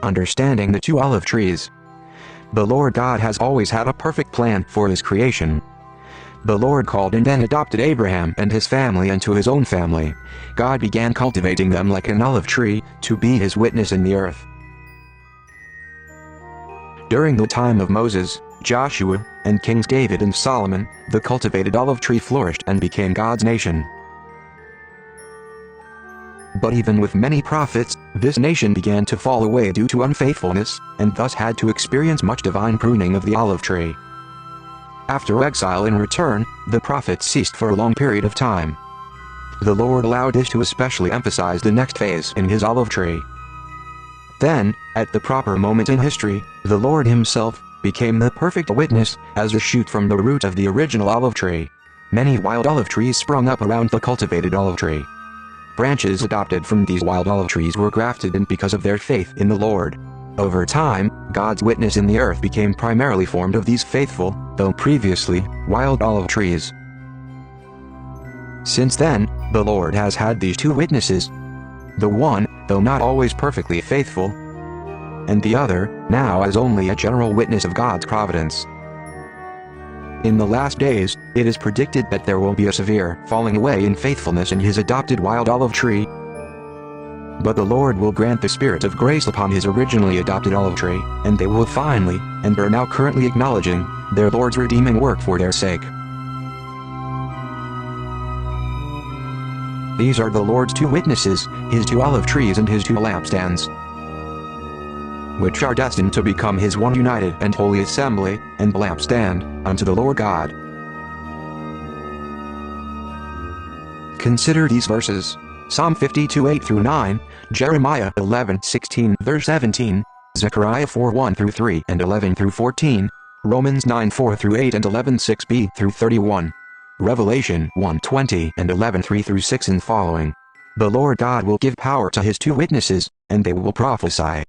Understanding the two olive trees. The Lord God has always had a perfect plan for his creation. The Lord called and then adopted Abraham and his family into his own family. God began cultivating them like an olive tree, to be his witness in the earth. During the time of Moses, Joshua, and Kings David and Solomon, the cultivated olive tree flourished and became God's nation. But even with many prophets, this nation began to fall away due to unfaithfulness, and thus had to experience much divine pruning of the olive tree. After exile and return, the prophets ceased for a long period of time. The Lord allowed this to especially emphasize the next phase in his olive tree. Then, at the proper moment in history, the Lord himself became the perfect witness, as a shoot from the root of the original olive tree. Many wild olive trees sprung up around the cultivated olive tree. Branches adopted from these wild olive trees were grafted in because of their faith in the Lord. Over time, God's witness in the earth became primarily formed of these faithful, though previously, wild olive trees. Since then, the Lord has had these two witnesses. The one, though not always perfectly faithful, and the other, now as only a general witness of God's providence. In the last days, it is predicted that there will be a severe falling away in faithfulness in his adopted wild olive tree. But the Lord will grant the spirit of grace upon his originally adopted olive tree, and they will finally, and are now currently acknowledging, their Lord's redeeming work for their sake. These are the Lord's two witnesses, his two olive trees and his two lampstands, which are destined to become his one united and holy assembly, and lampstand, unto the Lord God. Consider these verses. Psalm 52 8-9, Jeremiah 11:16 verse 17, Zechariah 4:1-3 and 11-14, Romans 9:4-8 and 11:6b-31, Revelation 1:20 and 11:3-6 and following. The Lord God will give power to his two witnesses, and they will prophesy.